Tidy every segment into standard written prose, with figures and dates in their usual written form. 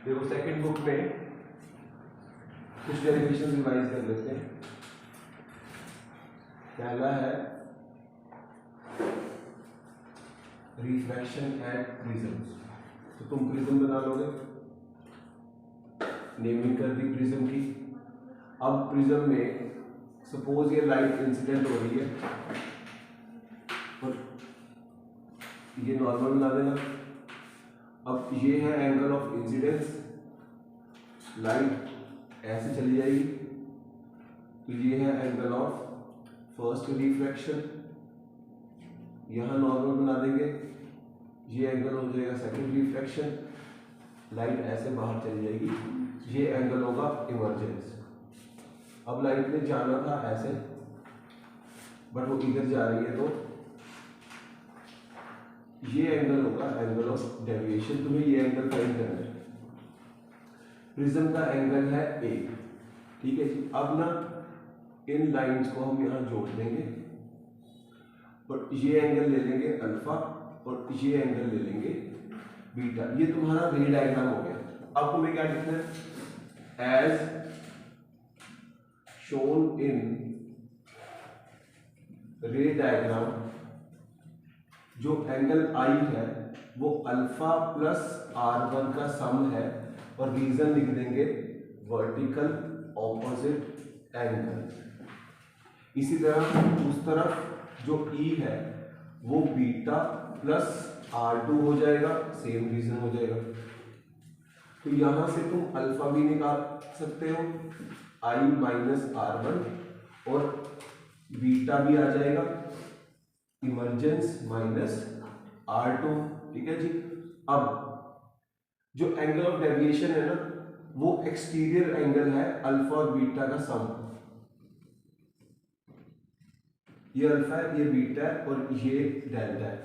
देखो second book में कुछ डेरिवेशन रिवाइज कर लेते हैं। पहला है रिफ्रैक्शन एट प्रिज्म। तो तुम प्रिज्म बना लोगे, नेमिंग कर दी प्रिज्म की। अब प्रिज्म में सपोज ये लाइट इंसिडेंट हो रही है और ये नॉर्मल बना देना। अब ये है एंगल ऑफ इंसिडेंस, लाइट ऐसे चली जाएगी, तो ये है एंगल ऑफ फर्स्ट रिफ्रैक्शन, यहां नॉर्मल बना देंगे। ये एंगल हो जाएगा सेकंड रिफ्रैक्शन, लाइट ऐसे बाहर चली जाएगी, ये एंगल होगा इमर्जेंस। अब लाइट ने जाना था ऐसे बट वो इधर जा रही है, तो ये एंगल होगा एंगल ऑफ डेविएशन। तुम्हें ये एंगल फाइंड करना है। प्रिज्म का एंगल है ए, ठीक है जी। अब ना इन लाइंस को हम यहां जोड़ देंगे और ये एंगल ले लेंगे अल्फा और ये एंगल ले लेंगे बीटा। ये तुम्हारा रे डायग्राम हो गया। अब तुम्हें क्या लिखना है? As shown in ray diagram, जो एंगल आई है वो अल्फा प्लस R1 का सम है और रीजन लिख देंगे वर्टिकल ऑपोजिट एंगल। इसी तरह उस तरफ जो E है वो बीटा प्लस R2 हो जाएगा, सेम रीजन हो जाएगा। तो यहां से तुम अल्फा भी निकाल सकते हो, I माइनस R1, और बीटा भी आ जाएगा इमर्जेंस माइनस R2, ठीक है जी। अब जो एंगल ऑफ डेविएशन है ना, वो एक्सटीरियर एंगल है अल्फा और बीटा का सम। ये अल्फा है, ये बीटा है और ये डेल्टा है।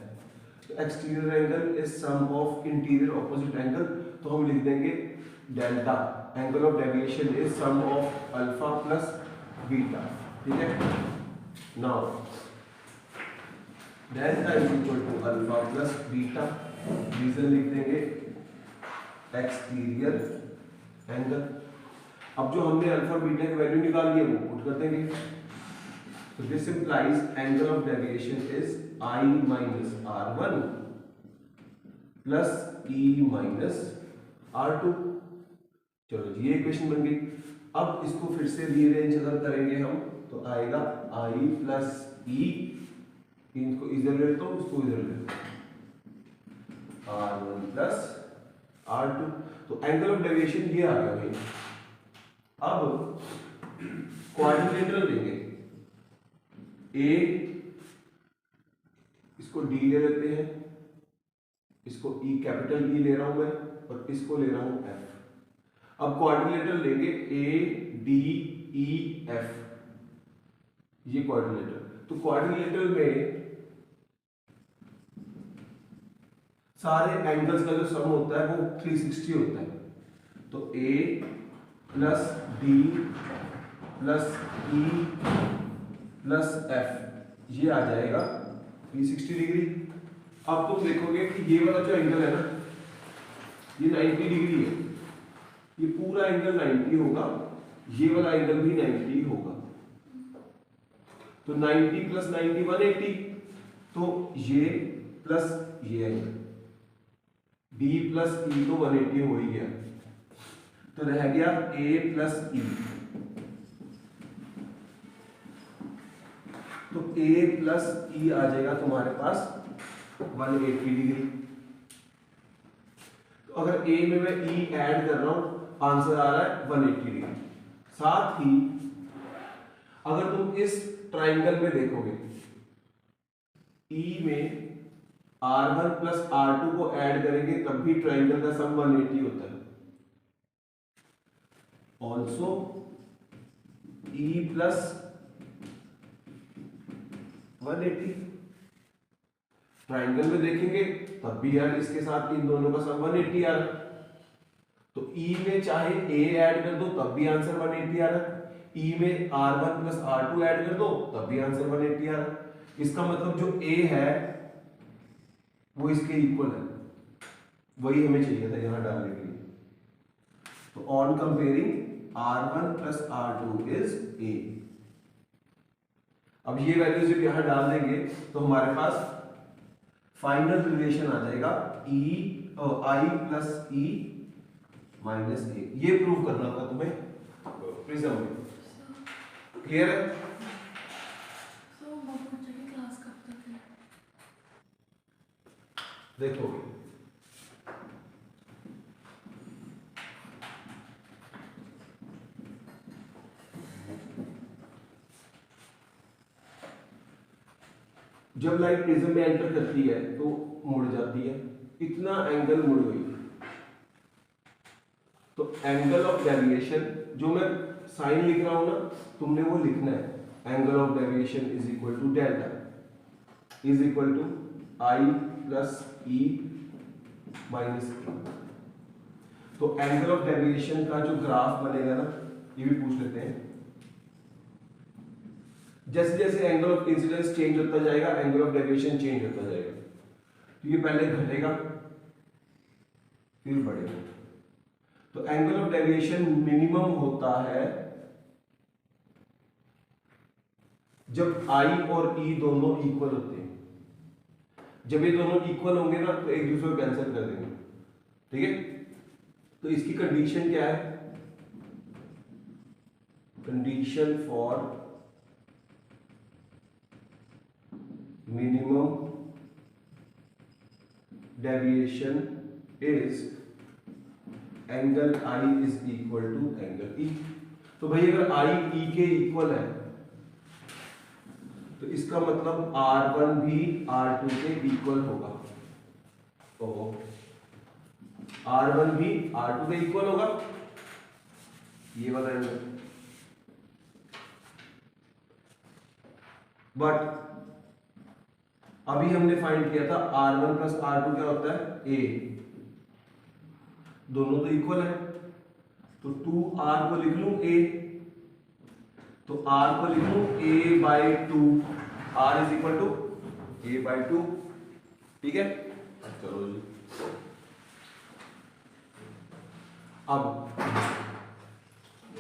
तो exterior angle is sum of interior opposite angle, तो हम लिख देंगे delta. Angle of deviation is sum of alpha plus beta, ठीक है। Now delta is equal to alpha plus beta, reason लिख देंगे एक्सटीरियर एंगल। अब जो हमने अल्फा बीटा की वैल्यू निकाली है वो पुट कर देंगे। तो this implies angle of deviation is I minus R1 plus E minus R2। चलो जी, ये इक्वेशन बन गई। अब इसको फिर से रीअरेंज अगर करेंगे हम तो आएगा I प्लस E, इनको इधर ले लेता हूं, इसको इधर ले लेता हूं, R1 प्लस R2। तो एंगल ऑफ डेविएशन ये आ गया भाई। अब क्वाड्रिलेटरल लेंगे, ए, इसको डी ले लेते हैं, इसको ई कैपिटल ई ले रहा हूं मैं और इसको ले रहा हूं एफ। अब क्वाड्रिलेटरल लेंगे ए डी ई एफ, ये क्वाड्रिलेटरल। तो क्वाड्रिलेटरल में सारे एंगल्स का जो सम होता है वो 360 होता है। तो A plus D plus E plus F, ये आ जाएगा 360 डिग्री। अब तुम देखोगे कि ये वाला जो एंगल है ना, ये 90 डिग्री है, ये पूरा एंगल 90 होगा, ये वाला एंगल भी 90 होगा। तो 90 प्लस 90 180, तो ये प्लस ये एंगल D प्लस E तो 180 हो ही गया, तो रह गया A प्लस E। तो A प्लस E आ जाएगा तुम्हारे पास 180 डिग्री। तो अगर A में मैं E ऐड कर रहा हूं, आंसर आ रहा है 180 डिग्री। साथ ही अगर तुम इस ट्राइंगल में देखोगे, E में R1 प्लस R2 को ऐड करेंगे तब भी ट्राइंगल का सम 180 होता है। ऑल्सो E प्लस 180, ट्राइंगल में देखेंगे तब भी यार इसके साथ इन दोनों का सम 180 आ रहा है। तो E में चाहे A ऐड कर दो तब भी आंसर 180 आ रहा है, E में R1 प्लस R2 ऐड कर दो तब भी आंसर 180 आ रहा है। इसका मतलब जो A है वो इसके इक्वल है, वही हमें चाहिए था यहां डालने के लिए। तो on comparing R1 plus R2 is A। अब ये वैल्यूज जब यहां डाल देंगे तो हमारे पास फाइनल रिलेशन आ जाएगा I plus E minus A। ये प्रूव करना होगा तुम्हें प्रिज्म में। क्लियर है? क्लास कब तक है? देखोगे जब लाइट प्रिज्म में एंटर करती है तो मुड़ जाती है, इतना एंगल मुड़ गई, तो एंगल ऑफ डेविएशन जो मैं साइन लिख रहा हूं ना, तुमने वो लिखना है। Angle of deviation is equal to delta is equal to I plus E minus A. तो एंगल ऑफ डेविएशन का जो ग्राफ बनेगा ना, ये भी पूछ लेते हैं। जैसे जैसे एंगल ऑफ इंसिडेंस चेंज होता जाएगा, एंगल ऑफ डेविएशन चेंज होता जाएगा। तो ये पहले घटेगा फिर बढ़ेगा। तो एंगल ऑफ डेविएशन मिनिमम होता है जब आई और ई दोनों इक्वल होते हैं। जब ये दोनों इक्वल होंगे ना तो एक दूसरे को कैंसिल कर देंगे। ठीक है? तो इसकी कंडीशन क्या है? Condition for minimum deviation is angle I is equal to angle E। तो भाई अगर I E के इक्वल है तो इसका मतलब R1 भी R2 के इक्वल होगा। तो R1 भी R2 के इक्वल होगा, ये वाला एंगल। बट अभी हमने फाइंड किया था R1 प्लस R2 क्या होता है? A। दोनों तो इक्वल है, तो 2R को लिख लूं A, तो R को लिख लूं A by 2। R is equal to A by 2। ठीक है? चलो जी, अब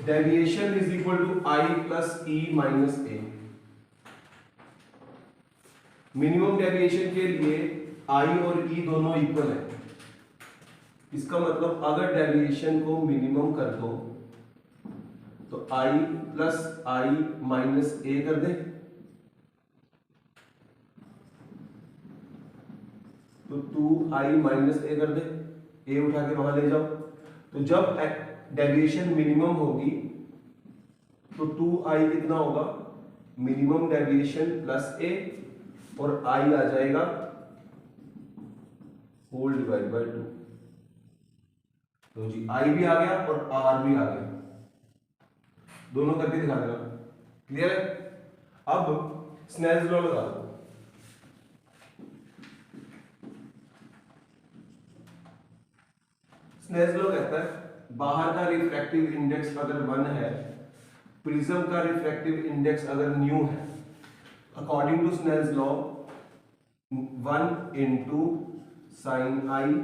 deviation is equal to I plus E minus A। Minimum deviation के लिए I और E दोनों इक्वल है। इसका मतलब अगर डेविएशन को मिनिमम कर दो तो I plus I minus A कर दे, तो 2I माइनस A कर दे, A उठा के वहां ले जाओ। तो जब डेविएशन मिनिमम होगी तो 2I कितना होगा? मिनिमम डेविएशन प्लस A, और I आ जाएगा होल डिवाइड बाय 2। तो जी I भी आ गया और R भी आ गया, दोनों करके दिखा देना। क्लियर है? अब स्नेल्स लॉ लगा दो। स्नेल्स लॉ कहता है बाहर का रिफ्रैक्टिव इंडेक्स अगर 1 है, प्रिज्म का रिफ्रैक्टिव इंडेक्स अगर न्यू है, according to Snell's law 1 into sine I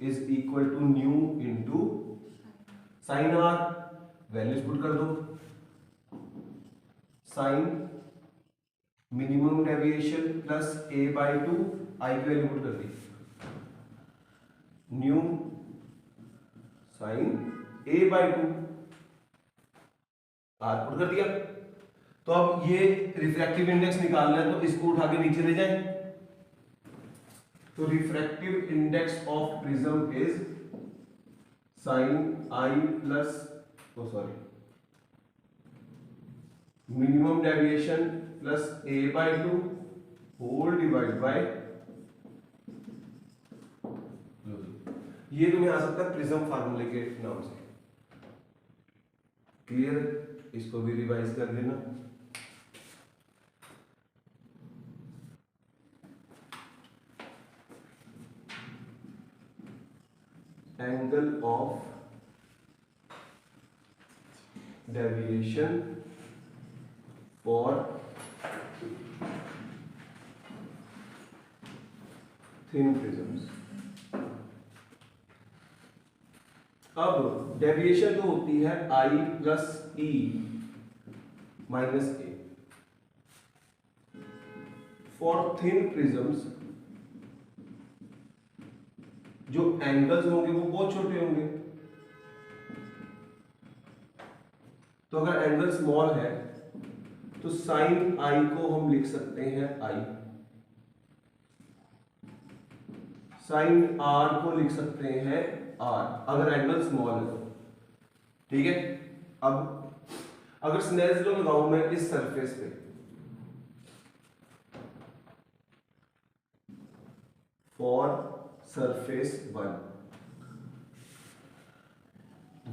is equal to new into sine R. Values put कर दो। Sine minimum deviation plus A by 2, I की वैल्यू पुट कर दी, nu sine A by 2, R put कर दिया। तो अब ये रिफ्रैक्टिव इंडेक्स निकालना है, तो इसको उठा के नीचे ले जाएं। तो refractive index of prism is sine I plus minimum deviation plus A by 2 whole divide by, ये तुम्हें आ सकता है प्रिज्म फार्मूले के नाम से। क्लियर? इसको भी रिवाइज कर लेना। Angle of deviation for thin prisms. अब डेविएशन तो होती है I plus E minus A. For thin prisms जो एंगल्स होंगे वो बहुत छोटे होंगे। तो अगर एंगल स्मॉल है तो साइन आई को हम लिख सकते हैं आई, साइन आर को लिख सकते हैं आर, अगर एंगल स्मॉल है तो। ठीक है। अब अगर स्नेल्स लॉ लगाऊं मैं इस सरफेस पे, for surface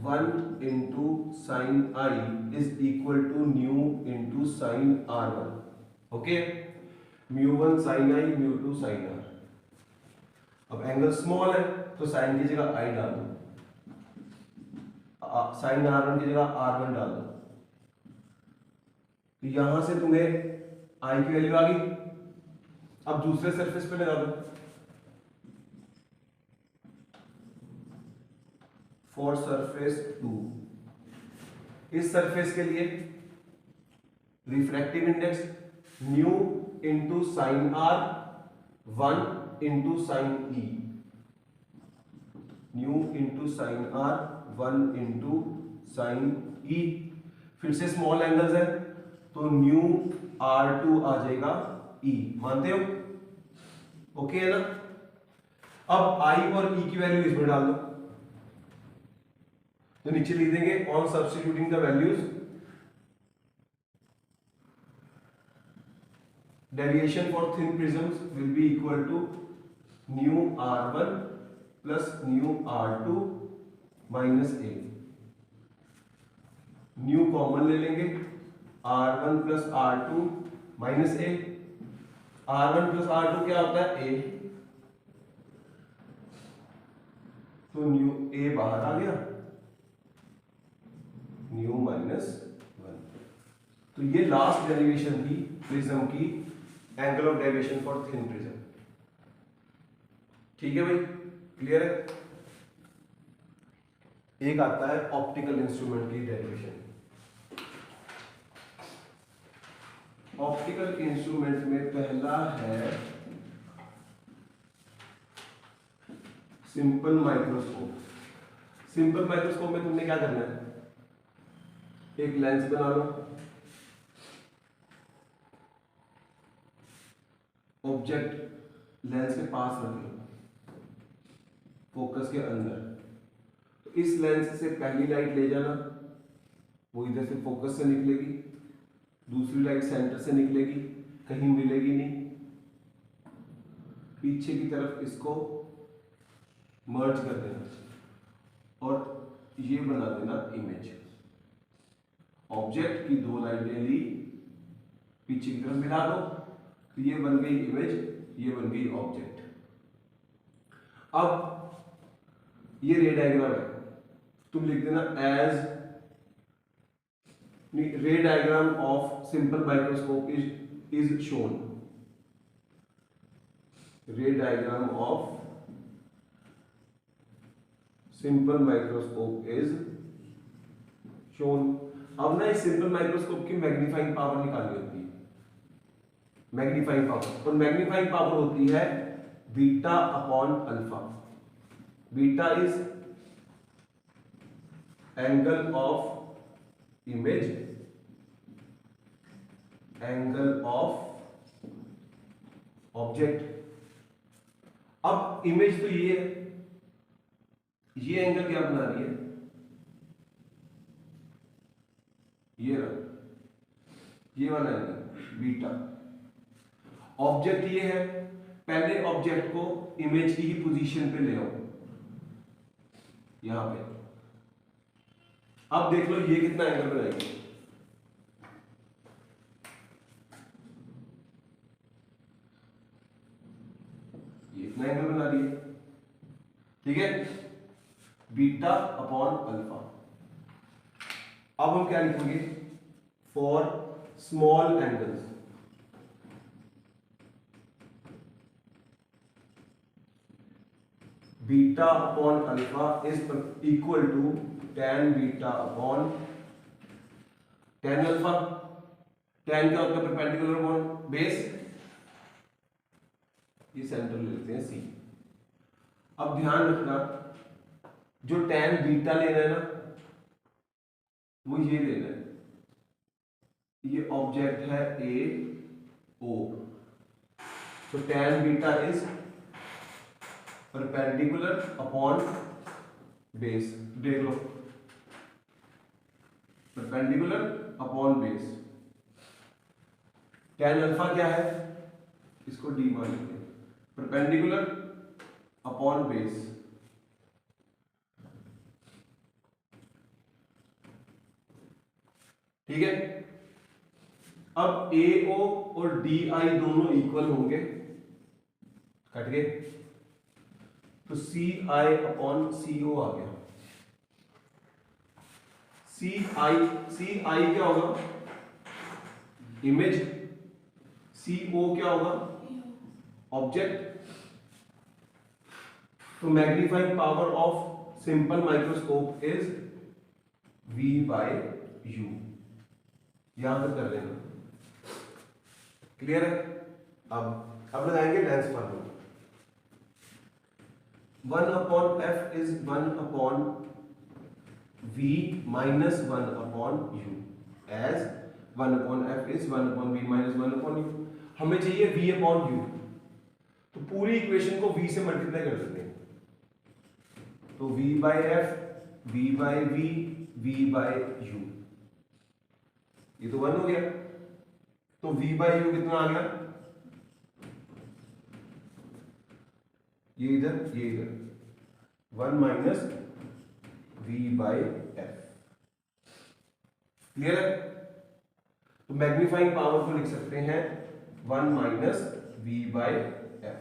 one into sine I is equal to new into sine R one. Okay, mu one sine I, mu two sine R. अब एंगल स्मॉल है तो साइन की जगह आई डाल दो, साइन आर वन की जगह आर वन डाल दो। तो यहां से तुम्हें आई की वैल्यू आ गई। अब दूसरे सरफेस पे लगा दो, फॉर सरफेस टू। इस सरफेस के लिए refractive index nu into sine R one into sine E, nu into sine R one into sine E. फिर से स्मॉल एंगल्स है तो न्यू आर टू आ जाएगा ई। मानते हो? ओके है ना। अब आई और ई की वैल्यू इसमें डाल दो, तो नीचे लिख देंगे on substituting the values, deviation for thin prisms will be equal to mu R one plus mu R two minus A. Mu common ले लेंगे, R one plus R two minus A. R one plus R two क्या होता है? ए। तो new ए बाहर आ गया, new minus one. तो ये लास्ट डेरिवेशन थी प्रिज्म की, angle of deviation for thin prism. ठीक है भाई, क्लियर है। एक आता है ऑप्टिकल इंस्ट्रूमेंट की डेरिवेशन। ऑप्टिकल इंस्ट्रूमेंट में पहला है सिंपल माइक्रोस्कोप। सिंपल माइक्रोस्कोप में तुमने क्या करना है? एक लेंस बना लो, ऑब्जेक्ट लेंस के पास रख लो, फोकस के अंदर। तो इस लेंस से पहली लाइट ले जाना, वो इधर से फोकस से निकलेगी, दूसरी लाइट सेंटर से निकलेगी, कहीं मिलेगी नहीं। पीछे की तरफ इसको मर्ज कर देना और ये बना देना इमेज। ऑब्जेक्ट की दो लाइटें ली, पीछे की तरफ मिला दो, तो ये बन गई इमेज, ये बन गई ऑब्जेक्ट। अब ये रे डायग्राम है, तुम लिख देना as ray diagram of simple microscope is shown. Ray diagram of simple microscope is shown. अब ना इस सिंपल माइक्रोस्कोप की मैग्नीफाइंग पावर निकालनी होती है, मैग्नीफाइंग पावर। और मैग्नीफाइंग पावर होती है beta upon alpha. Beta is angle of image, angle of object. अब इमेज तो ये है, ये एंगल क्या बना रही है? ये रहा, ये वाला एंगल बीटा। ऑब्जेक्ट ये है, पहले ऑब्जेक्ट को इमेज की ही पोजीशन पे ले आओ, यहां पे। अब देख लो ये कितना एंगल बनाएगी। ये इतना एंगल बना रही है, ठीक है, बीटा अपॉन अल्फा। अब हम क्या लिखेंगे? For small angles, beta upon alpha is equal to tan beta upon tan alpha. tan क्या होता है? Perpendicular upon base. ये सेंटर ले लेते हैं सी। अब ध्यान रखना, जो tan बीटा लेना है ना, वो ये लेना है। ये ऑब्जेक्ट है ए ओ, तो tan beta is perpendicular upon base. देख लो, perpendicular upon base. tan alpha क्या है? इसको डी मान लेते हैं। Perpendicular upon base. ठीक है। अब ए ओ और डी आई दोनों इक्वल होंगे, कट गए, तो सी आई अपॉन सी ओ आ गया। सी आई क्या होगा? इमेज। सी ओ क्या होगा? ऑब्जेक्ट। तो magnifying power of simple microscope is V by U। यहां तक कर लेना, क्लियर है? अब लगाएंगे lens formula. 1/f is 1/v minus 1/u as 1/f is 1/v minus 1/u। हमें चाहिए v/u, तो पूरी इक्वेशन को v से मल्टीप्लाई कर देते हैं। तो v by f, v by v, v by u, ये तो 1 हो गया। तो v by u कितना आ गया? ये इधर 1 minus v by f। Clear है? तो मैग्नीफाइंग पावर को लिख सकते हैं 1 माइनस v by f।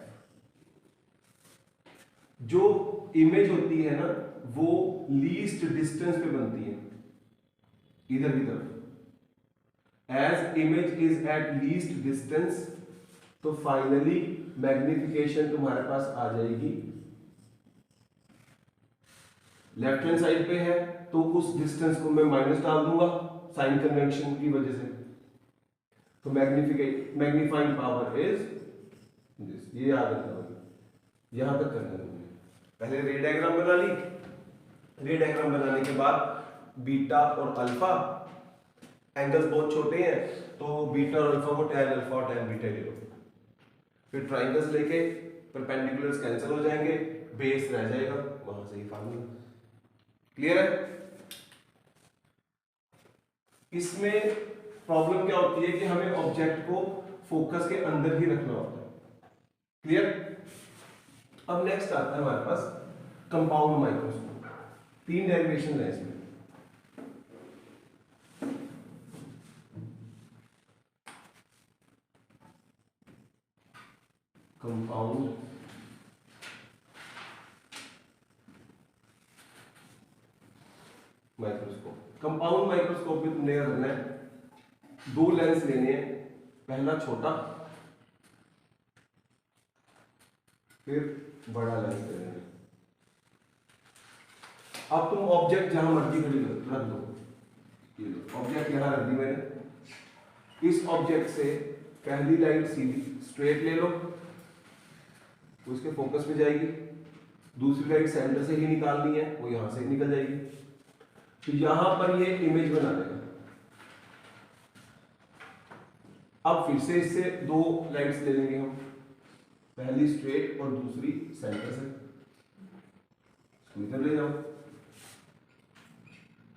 जो इमेज होती है ना, वो लीस्ट डिस्टेंस पे बनती है, इधर की तरफ। As image is at least distance, तो फाइनली मैग्निफिकेशन तुम्हारे पास आ जाएगी लेफ्ट हैंड साइड पे है, तो उस डिस्टेंस को मैं माइनस डाल दूंगा साइन कन्वेंशन की वजह से। तो मैग्नीफाइंग पावर इज दिस। ये याद रखना, यहां तक करना है। पहले रे डायग्राम बना ली। रे डायग्राम बनाने के बाद बीटा और अल्फा एंगल्स बहुत छोटे हैं, तो बीटा और अल्फा को tan अल्फा और tan बीटा ले लो। फिर ट्राइंगल्स लेके परपेंडिकुलर्स कैंसिल हो जाएंगे, बेस रह जाएगा, वहां से ही फार्मूला। क्लियर है? इसमें प्रॉब्लम क्या होती है कि हमें ऑब्जेक्ट को फोकस के अंदर ही रखना होता है। क्लियर? अब नेक्स्ट आता है हमारे पास कंपाउंड माइक्रोस्कोप। 3 डेरिवेशन है इसमें। Compound microscope. कंपाउंड माइक्रोस्कोप में तुमने करना है, 2 लेंस लेने हैं। पहला छोटा, फिर बड़ा लेंस लेना है। अब तुम ऑब्जेक्ट जहां मर्जी खड़ी रख दो। ऑब्जेक्ट यहां रख दी मैंने। इस ऑब्जेक्ट से पहली लाइन सीधी स्ट्रेट ले लो, उसके फोकस में जाएगी। दूसरी लाइन सेंटर से ही निकालनी है, वो यहां से निकल जाएगी। तो यहां पर ये इमेज बना देगा। अब फिर से इससे 2 लाइन्स ले लेंगे हम, पहली स्ट्रेट और दूसरी सेंटर से। इधर ले जाओ,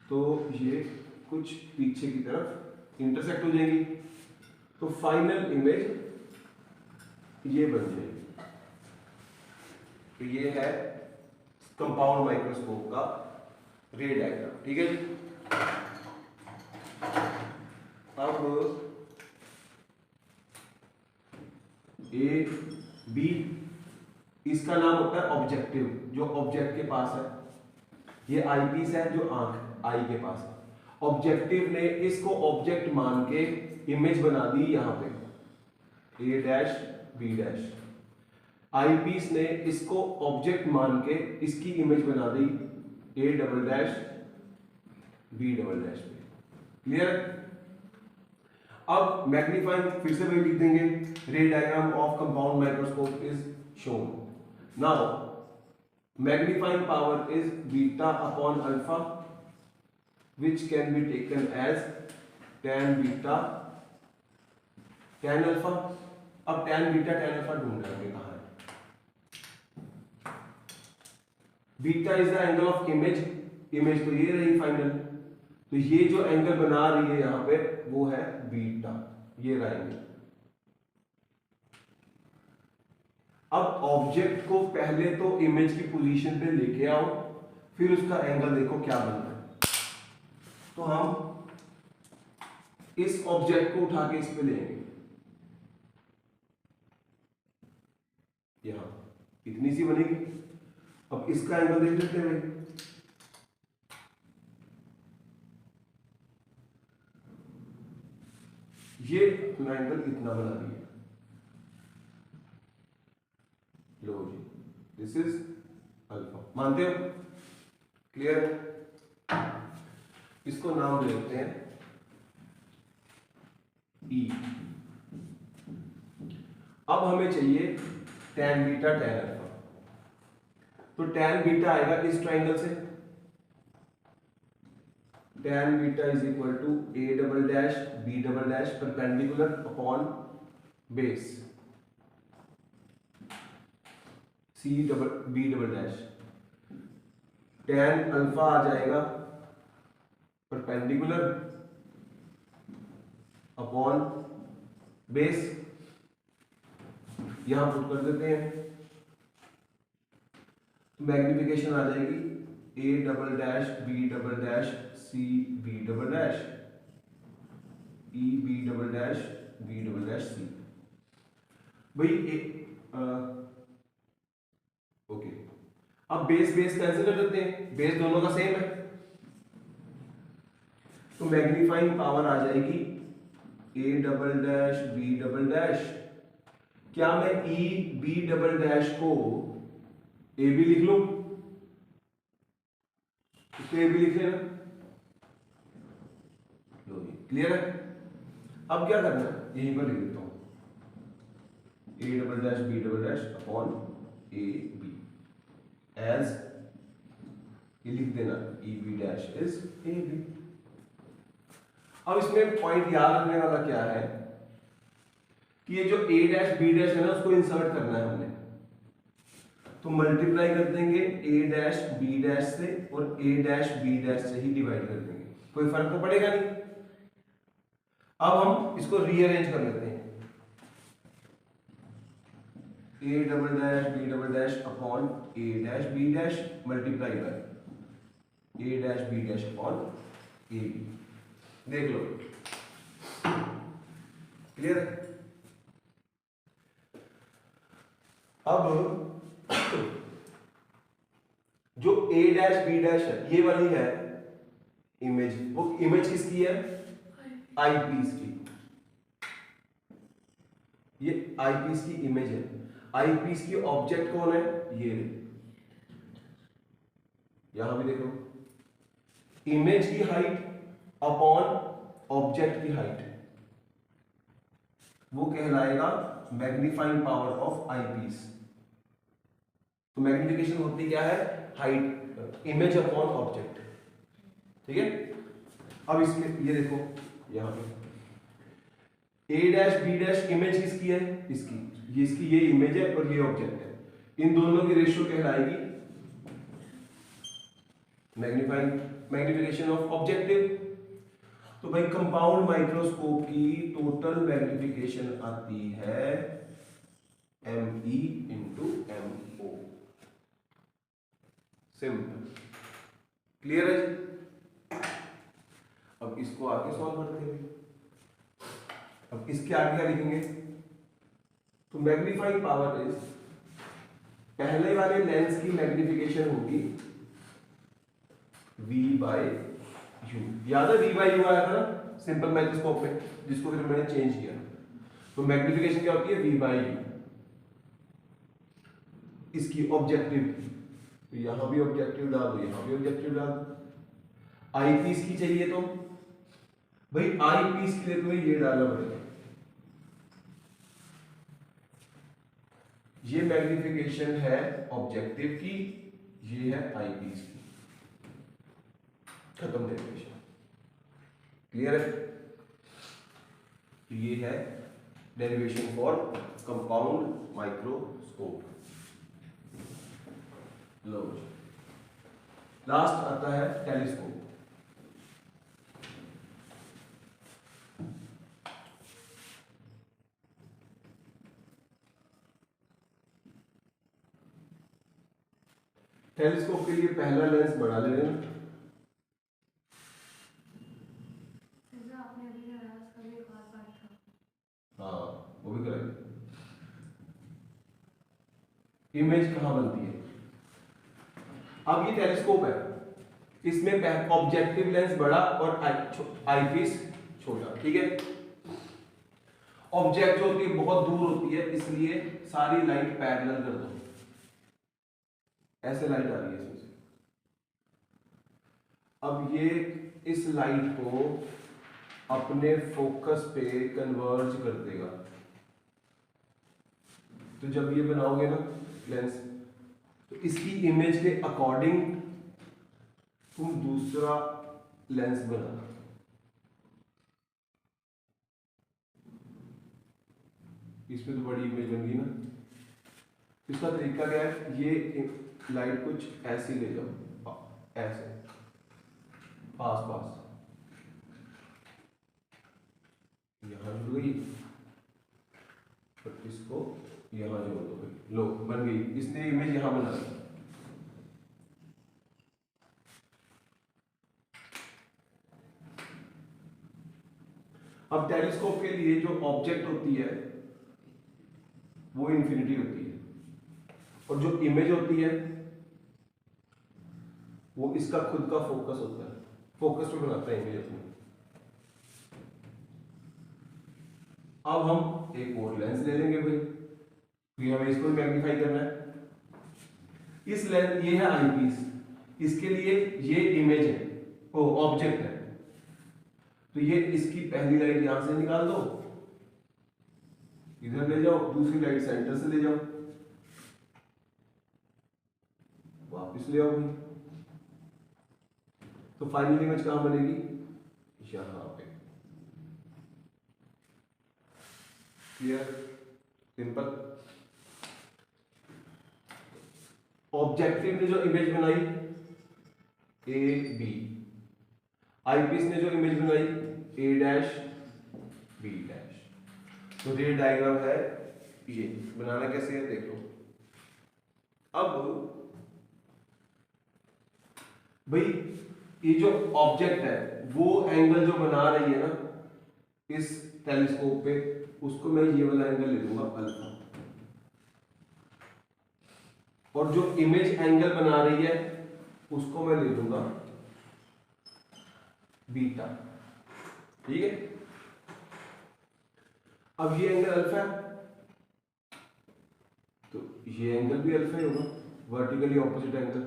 तो ये कुछ पीछे की तरफ इंटरसेक्ट हो जाएंगी, तो फाइनल इमेज ये बन जाएगी। तो ये है कंपाउंड माइक्रोस्कोप का रे डायग्राम। ठीक है जी। अब ए बी, इसका नाम होता है ऑब्जेक्टिव, जो ऑब्जेक्ट के पास है। ये आई पीस है, जो आंख आई के पास है। ऑब्जेक्टिव ने इसको ऑब्जेक्ट मान के इमेज बना दी यहां पे, A dash B dash. Eyepiece ने इसको ऑब्जेक्ट मान के इसकी इमेज बना दी A double dash B double dash पे। क्लियर? अब मैग्नीफाइंग फिर से वही लिख देंगे, ray diagram of compound microscope is shown. Now magnifying power is beta upon alpha which can be taken as tan beta tan alpha। अब tan beta tan alpha ढूंढ रहे हैं कहाँ है। Beta is the angle of image, image तो ये रही final, तो ये जो एंगल बना रही है यहां पे वो है बीटा, ये रहा एंगल। अब ऑब्जेक्ट को पहले तो इमेज की पोजीशन पे लेके आओ, फिर उसका एंगल देखो क्या बन रहा है। तो हम इस ऑब्जेक्ट को उठा के इस पे लेंगे, यहां इतनी सी बनेगी। अब इसका एंगल देख लेते हैं, ये अपना एंगल इतना बना दिया। लो जी, दिस इज अल्फा, मानते हो? क्लियर? इसको नाम देते हैं E। अब हमें चाहिए tan बीटा tan अल्फा, तो tan बीटा आएगा इस ट्राइंगल से, tan beta is equal to a double dash b double dash perpendicular upon base c double b double dash. tan alpha आ जाएगा परपेंडिकुलर अपॉन बेस, यहां put कर देते हैं, तो मैग्निफिकेशन आ जाएगी A double dash B double dash C B double dash E B double dash B double dash C. भाई ओके, अब बेस बेस कैंसिल कर देते हैं, बेस दोनों का सेम है, तो मैग्नीफाइंग पावर आ जाएगी A double dash B double dash. क्या मैं ई बी डबल डैश को ए बी लिख लूं? इसको ए बी लिख लेना। लो जी, क्लियर है? अब क्या करना है, यहीं पर लिख देता हूं A double dash B double dash upon A B as, ये लिख देना E B dash is A B. अब इसमें पॉइंट याद रखने वाला क्या है कि ये जो a डैश b डैश है ना, उसको इंसर्ट करना है हमने, तो मल्टीप्लाई कर देंगे a डैश b डैश से और a डैश b डैश से ही डिवाइड कर देंगे, कोई फर्क तो पड़ेगा नहीं। अब हम इसको रीअरेंज कर लेते हैं, a double dash b double dash upon a dash b dash multiply by a dash b dash upon a b। देख लो, क्लियर है? अब जो a डैश b डैश है, ये वाली है इमेज, वो इमेज किसकी है? आई पीस की। ये आई पीस की इमेज है, आई पीस की ऑब्जेक्ट कौन है? ये यहां भी देखो, इमेज की हाइट अपॉन ऑब्जेक्ट की हाइट, वो कहलाएगा magnifying power of eyepiece. तो मैग्निफिकेशन होती क्या है? Height, image upon object. ठीक है? अब इसके ये देखो, यहां पे A dash B dash image किसकी है? इसकी, ये इसकी, ये इमेज है और ये ऑब्जेक्ट है, इन दोनों की रेशियो कहलाएगी मैग्निफिकेशन ऑफ ऑब्जेक्टिव। तो भाई कंपाउंड माइक्रोस्कोप की टोटल मैग्निफिकेशन आती है ME into MO। Simple, clear है जी? अब इसको आगे सॉल्व करते हैं। अब इसके आगे क्या लिखेंगे? तो मैग्नीफाइंग पावर इज, पहले वाले लेंस की मैग्निफिकेशन होगी V बाय U। याद है V बाय U आया था ना सिंपल माइक्रोस्कोप में, जिसको फिर मैंने चेंज किया। तो मैग्निफिकेशन क्या होती है? V by U। इसकी ऑब्जेक्टिव की, तो यहां भी ऑब्जेक्टिव डाल दो, यहां भी ऑब्जेक्टिव डाल दो। आई पीस की चाहिए तो भाई आई पीस के लिए तुम्हें ये डालना पड़ेगा, ये मैग्निफिकेशन है ऑब्जेक्टिव की, ये है आई पीस की, खत्म डेरिवेशन। क्लियर है? तो ये है derivation for compound microscope. Low last आता है टेलीस्कोप। टेलीस्कोप के लिए पहला लेंस बड़ा ले लेना। आपने अभी कराया, उसका भी एक और पार्ट था। हाँ वो भी करेंगे। इमेज कहां बनती है? अब ये टेलीस्कोप है, इसमें ऑब्जेक्टिव लेंस बड़ा और आई पीस छोटा, ठीक है। ऑब्जेक्ट जो होती है बहुत दूर होती है, इसलिए सारी लाइट पैरेलल कर दो, ऐसे लाइट आ रही है इसमें से। अब ये इस लाइट को अपने फोकस पे कन्वर्ज कर देगा। तो जब ये बनाओगे ना लेंस, तो इसकी इमेज के अकॉर्डिंग तुम दूसरा लेंस बनाना। इसमें तो बड़ी इमेज बन गई ना। इसका तरीका क्या है? ये लाइट कुछ ऐसी ले जाओ, ऐसे पास पास, यहां जुड़ गई और इसको यहां जोड़ दो भाई, लो बन गई। इसने इमेज यहां बना दी। अब टेलीस्कोप के लिए जो ऑब्जेक्ट होती है वो इन्फिनिटी होती है, और जो इमेज होती है वो इसका खुद का फोकस होता है, फोकस पे बनाता है इमेज अपनी। अब हम एक और लेंस ले लेंगे भाई, क्योंकि हमें इसको मैग्नीफाई करना है। इस लेंस, ये है आई पीस, इसके लिए ये इमेज है, वो ऑब्जेक्ट है। तो ये इसकी पहली लाइट यहां से निकाल दो, इधर ले जाओ, दूसरी लाइट सेंटर से ले जाओ, वापस ले आओ भाई। तो फाइनल इमेज कहां बनेगी? यहां पे। क्लियर? सिंपल। ऑब्जेक्टिव ने जो इमेज बनाई ए बी, आईपीस ने जो इमेज बनाई ए डैश बी डैश। तो ये डायग्राम है, ये बनाना कैसे है देख लो। अब भाई ये जो ऑब्जेक्ट है वो एंगल जो बना रही है ना इस टेलीस्कोप पे, उसको मैं ये वाला एंगल ले लूंगा अल्फा, और जो इमेज एंगल बना रही है उसको मैं ले लूंगा बीटा, ठीक है। अब ये एंगल अल्फा है, तो ये एंगल भी अल्फा ही होगा, वर्टिकली ऑपोजिट एंगल,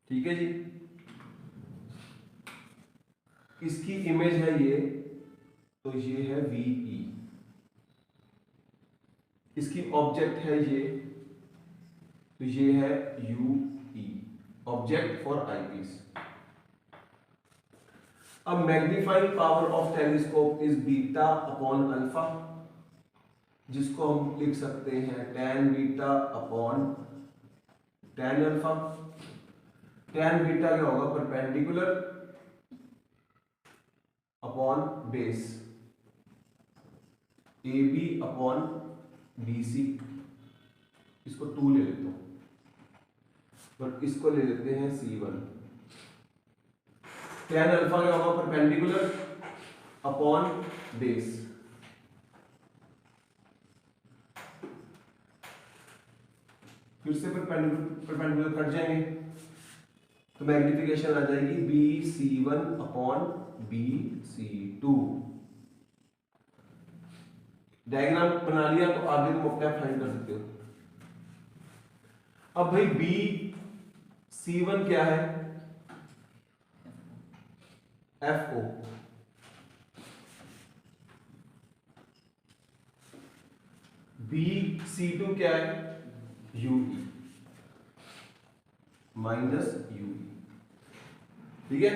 ठीक है जी। इसकी इमेज है ये, तो ये है VE, इसकी ऑब्जेक्ट है ये, तो ये है UE, ऑब्जेक्ट फॉर आईपीस। अब magnifying power of telescope is beta upon alpha, जिसको हम लिख सकते हैं tan beta upon tan alpha. tan beta क्या होगा? Perpendicular upon base, AB upon BC। इसको 2 ले लेता हूं और इसको ले लेते हैं C1। tan अल्फा क्या होगा? परपेंडिकुलर अपॉन बेस, फिर से परपेंडिकुलर कट जाएंगे, तो मैग्निफिकेशन आ जाएगी BC1 अपॉन BC2। डायग्राम बना लिया तो आगे तुम अपने आप फाइंड कर सकते हो। अब भाई बी C1 क्या है, FO, बी C2 क्या है, UE माइनस UE, ठीक है,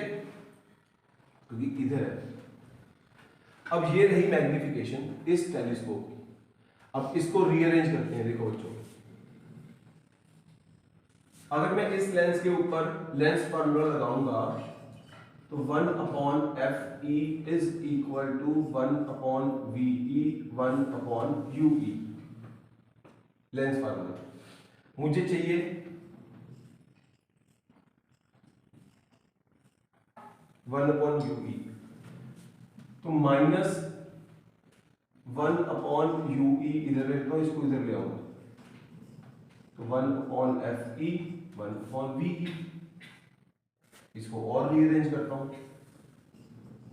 क्योंकि इधर है। अब ये रही मैग्निफिकेशन इस टेलीस्कोप की। अब इसको रीअरेंज करते हैं। देखो बच्चों, अगर मैं इस लेंस के ऊपर लेंस फार्मूला लगाऊंगा तो 1/FE is equal to 1/VE 1/UE, lens formula. मुझे चाहिए (1/UE), तो माइनस 1/UE इधर लेता हूं, इसको इधर ले आऊंगा, तो 1/FE 1/VE। इसको और रीअरेंज करता हूं,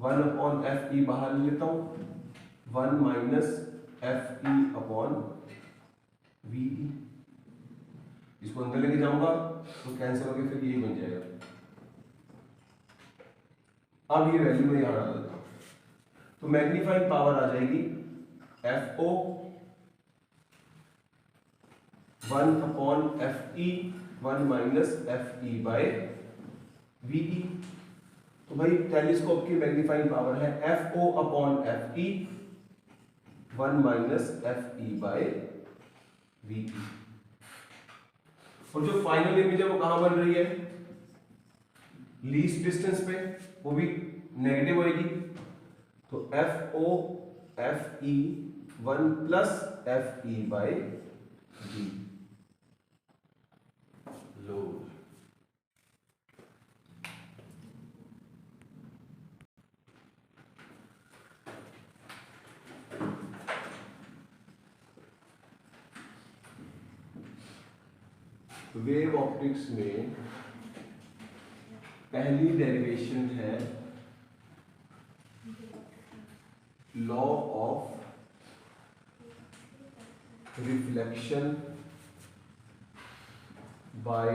1/FE बाहर ले लेता हूं, 1 माइनस FE/VE, इसको अंदर लेके जाऊंगा तो कैंसिल होकर फिर यही बन जाएगा। अब ये वैल्यू में यहां डाल देता हूं, तो मैग्नीफाइंग पावर आ जाएगी FO 1/FE 1 माइनस FE/VE। तो भाई टेलीस्कोप की मैग्नीफाइंग पावर है FO/FE 1 माइनस FE/VE। और जो फाइनल इमेज है वो कहां बन रही है, लीस्ट डिस्टेंस पे, वो भी नेगेटिव होगी, तो FO/FE 1 प्लस FE/V। लो, वेव ऑप्टिक्स में पहली डेरिवेशन है law of reflection by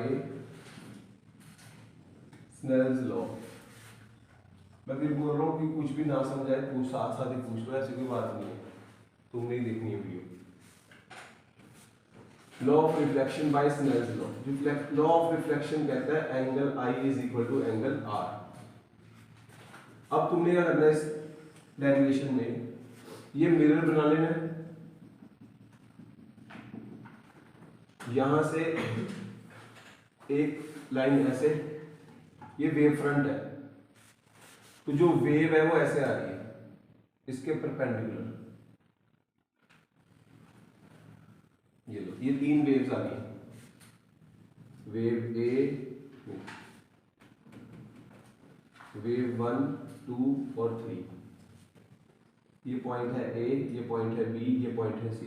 Snell's law. मैं फिर बोल रहा हूँ कि कुछ भी ना समझाए तो साथ साथ ही पूछ लो, ऐसी कोई बात नहीं है, तुमने ही देखनी है video. Law of reflection by Snell's law. Law of reflection कहता है angle I is equal to angle R। अब तुमने क्या करना है, इस डेरिवेशन में ये मिरर बना लेना है, यहां से एक लाइन ऐसे, ये वेव फ्रंट है, तो जो वेव है वो ऐसे आ रही है इसके परपेंडिकुलर, ये लो, ये 3 वेव्स आ रही हैं, वेव A, वेव 1 2 और 3। ये पॉइंट है A, ये पॉइंट है B, ये पॉइंट है C,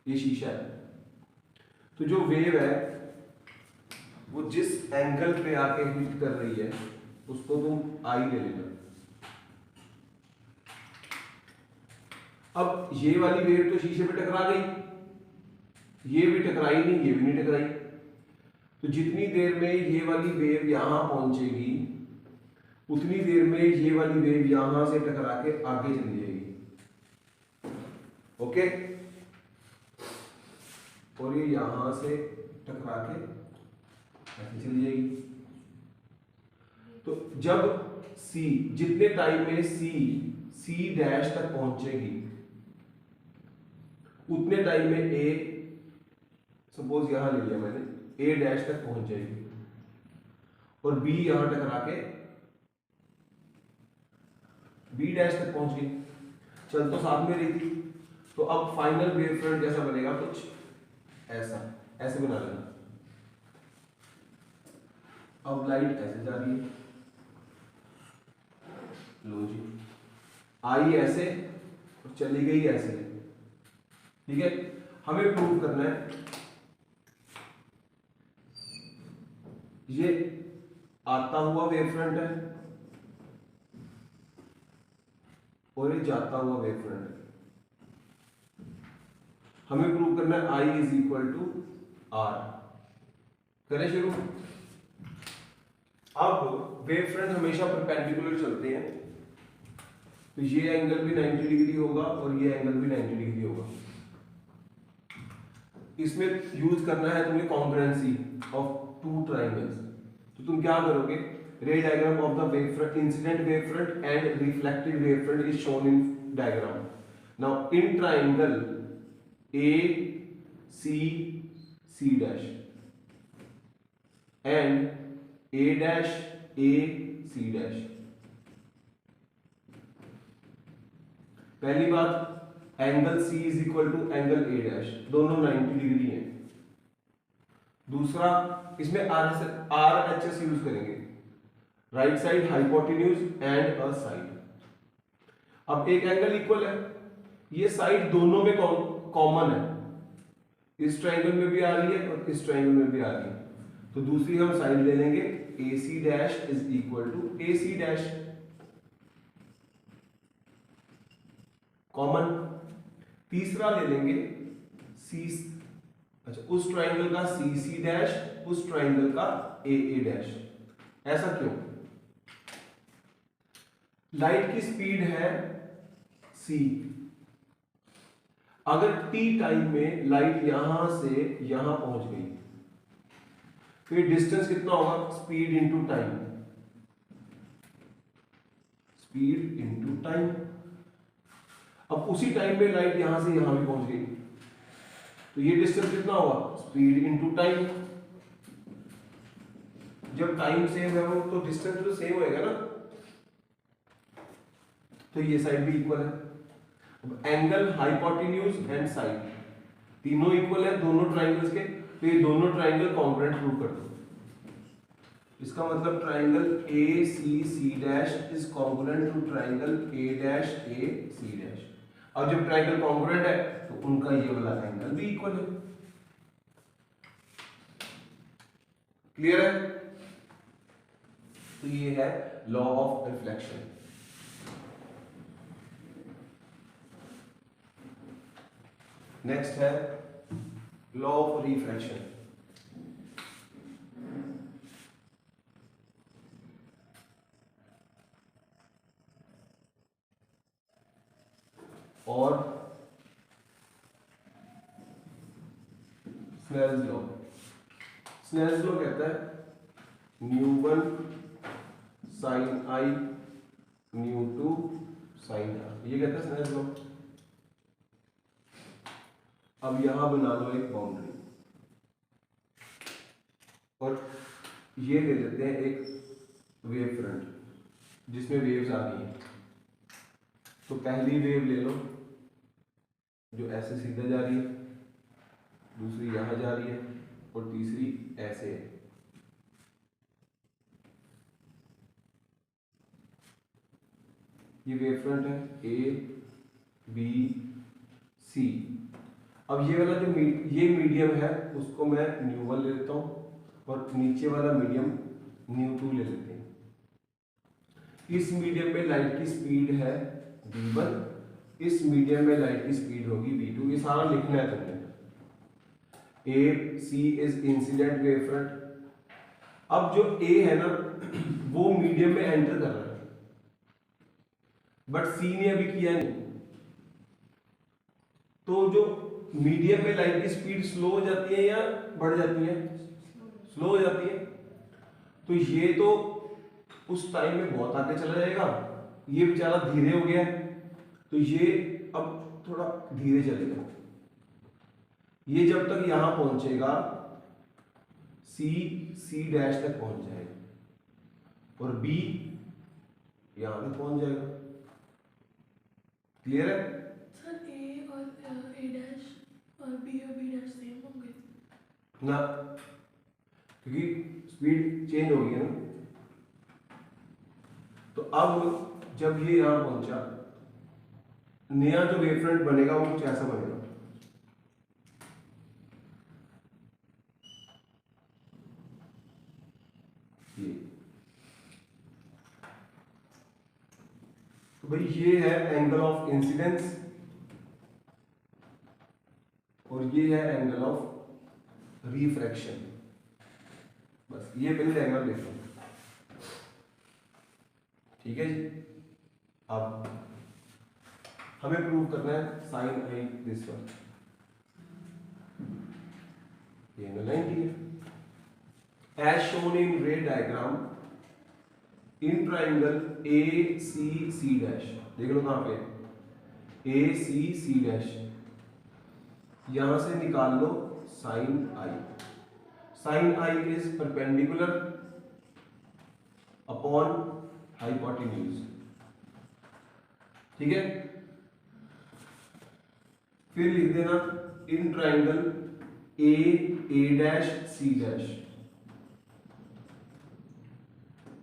ये शीशा है। तो जो वेव है वो जिस एंगल पे आके हिट कर रही है उसको तुम I ले लेना। अब ये वाली वेव तो शीशे पे टकरा गई, ये भी टकराई नहीं, ये भी नहीं टकराई, तो जितनी देर में ये वाली वेव यहां पहुंचेगी उतनी देर में ये वाली वेव यहां से टकरा के आगे चली जाएगी, ओके, और ये यहां से टकरा के ऐसे चली जाएगी। तो जब C, जितने टाइम में C डैश तक पहुंचेगी उतने टाइम में A, सपोज यहां ले लिया मैंने, A डैश तक पहुंच जाएगी और B यहां टकरा के B डैश तक पहुंच गई, चल तो साथ में रही थी। तो अब फाइनल वेव फ्रंट कैसा बनेगा, कुछ ऐसा, ऐसे बना लेना। अब लाइट ऐसे जा रही है, लो जी, आई ऐसे और चली गई ऐसे, ठीक है। हमें प्रूव करना है ये आता हुआ वेव फ्रंट है और ये जाता हुआ वेव फ्रंट है। हमें प्रूव करना है I is equal to R। करें शुरू। अब वेव फ्रंट हमेशा परपेंडिकुलर चलते हैं, तो ये एंगल भी 90 डिग्री होगा और ये एंगल भी 90 डिग्री होगा। इसमें यूज करना है तुम्हें कॉन्ग्रुएंसी ऑफ टू ट्राइंगल्स। तो तुम क्या करोगे, ray diagram of the wave front, incident wave front and reflected wave front is shown in diagram. Now in triangle A C C dash and A dash A C dash, पहली बात angle C is equal to angle A dash, दोनों 90 degree हैं। दूसरा इसमें RHS use करेंगे, right side hypotenuse and a side. अब एक angle equal है, ये साइड दोनों में कॉमन है, इस ट्रायंगल में भी आ रही है और इस ट्रायंगल में भी आ रही है, तो दूसरी हम साइड ले लेंगे AC dash is equal to AC dash, common. तीसरा ले लेंगे सी, अच्छा उस ट्रायंगल का CC डैश, उस ट्रायंगल का AA डैश। ऐसा क्यों? लाइट की स्पीड है c, अगर t टाइम में लाइट यहां से यहां पहुंच गई, फिर डिस्टेंस कितना होगा, speed into time, speed into time. अब उसी टाइम में लाइट यहां से यहां भी पहुंच गई, तो ये डिस्टेंस कितना होगा, स्पीड इंटू टाइम। जब टाइम सेम है वो तो डिस्टेंस तो सेम होएगा ना, तो ये साइड भी इक्वल है। अब एंगल हाइपोटेन्यूज एंड साइड तीनों इक्वल है दोनों ट्राइंगल्स के, तो ये दोनों ट्राइंगल कॉन्ग्रुएंट प्रूव कर दो। इसका मतलब triangle ACC dash is congruent to triangle A dash AC dash. अब जब ट्राइंगल कॉन्ग्रुएंट है तो उनका ये वाला एंगल भी इक्वल है। क्लियर है? तो ये है लॉ ऑफ रिफ्लेक्शन। नेक्स्ट है लॉ ऑफ रिफ्रैक्शन। और स्नेल्स लॉ। स्नेल्स लॉ कहता है न्यू1 साइन I न्यू2 साइन R, ये कहता है स्नेल्स लॉ। अब यहां बना लो एक बाउंड्री और ये ले लेते हैं एक वेव फ्रंट जिसमें वेव्स आ रही हैं। तो पहली वेव ले लो जो ऐसे सीधा जा रही है, दूसरी यहां जा रही है और तीसरी ऐसे है। ये वेव फ्रंट है A B C। अब ये वाला जो ये मीडियम है उसको मैं न्यू1 ले लेता हूं और नीचे वाला मीडियम न्यू2 ले लेते हैं। इस मीडियम में लाइट की स्पीड है v1, इस मीडियम में लाइट की स्पीड होगी v2। ये सारा लिखना है तुमने। A C is incident wave front. अब जो A है ना वो मीडियम में एंटर कर रहा है, बट C ने अभी किया नहीं, तो जो मीडियम में लाइट की स्पीड स्लो हो जाती है या बढ़ जाती है, स्लो हो जाती है। तो ये तो उस टाइम में बहुत आगे चला जाएगा, ये बेचारा धीरे हो गया है, तो ये अब थोड़ा धीरे चलेगा। ये जब तक यहां पहुंचेगा C डैश तक पहुंच जाएगा और B यहां तक पहुंच जाएगा। क्लियर है? सर A और A डैश और B और B डैश सेम होंगे ना, क्योंकि स्पीड चेंज हो गई है ना। तो अब जब ये यहां पहुंचा, नया जो वेव फ्रंट बनेगा वो कुछ ऐसा बनेगा। ये तो भाई ये है एंगल ऑफ इंसिडेंस ये है एंगल ऑफ रिफ्रैक्शन। बस ये पहले डायग्राम देख लो, ठीक है जी। अब हमें प्रूव करना है साइन आई दिस वन, ये एंगल 90 है as shown in ray diagram in triangle A C C dash. देख लो कहां पे ए सी सी डैश, यहां से निकाल लो sine I. Sine I is perpendicular upon hypotenuse, ठीक है। फिर लिख देना in triangle A dash C dash,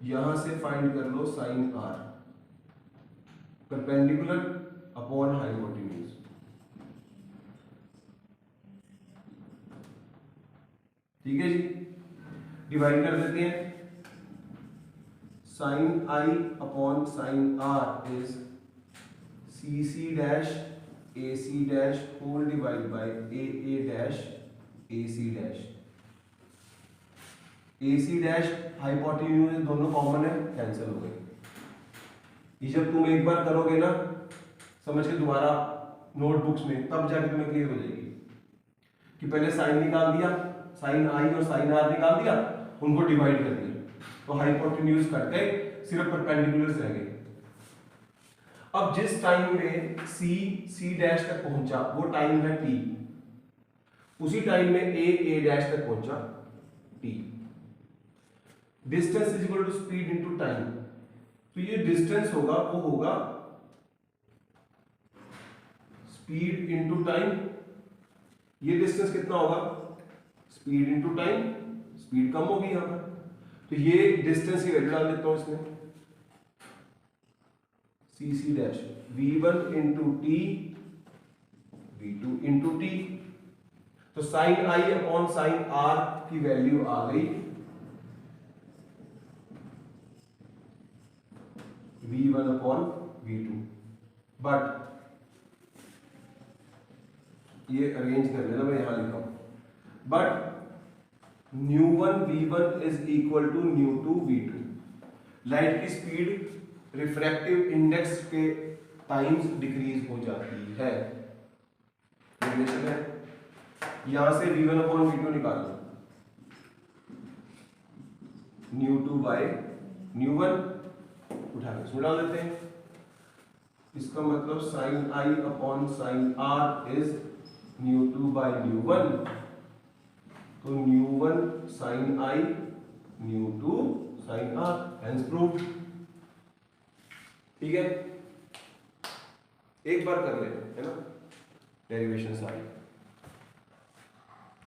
यहां से फाइंड कर लो sine R, perpendicular upon hypotenuse, ठीक है जी। डिवाइड कर देते हैं, sine I upon sine R is C C dash A C dash whole divide by A dash A C dash. A C dash hypotenuse दोनों common है, cancel हो गए। ये जब तुम एक बार करोगे ना समझ के दोबारा नोटबुक्स में, तब जाके तुम्हें क्लियर हो जाएगी कि पहले साइन निकाल दिया, साइन आई और साइन आर निकाल दिया, उनको डिवाइड कर दिया तो हाइपोटेन्यूज कट गए, सिर्फ परपेंडिकुलर्स रह गए। अब जिस टाइम में सी डैश तक पहुंचा वो टाइम है टी, उसी टाइम में ए डैश तक पहुंचा T. Distance is equal to speed into time, तो ये डिस्टेंस होगा वो होगा स्पीड इनटू टाइम। ये डिस्टेंस कितना होगा, स्पीड इनटू टाइम, स्पीड कम होगी यहां पर, तो ये डिस्टेंस की वैल्यू डाल देता हूं इसमें, C dash v1 into T v2 into T. तो sine I upon sine R की वैल्यू आ गई v1 अपॉन v2। बट ये अरेंज कर लेना, मैं यहां लिखा हूं, but ν1 v1 is equal to ν2 v2। Light की स्पीड रिफ्रैक्टिव इंडेक्स के टाइम्स डिक्रीज हो जाती है, रिलेशन है। यहां से v1 अपॉन v2 निकाल लो, ν2 बाय ν1 उठा के इसमें डाल देते हैं। इसका मतलब sine I upon sine R is ν2 by ν1, तो ν1 साइन आई ν2 साइन आर, हेंस प्रूव्ड। ठीक है, एक बार कर लेते हैं, है ना, डेरिवेशन सारी।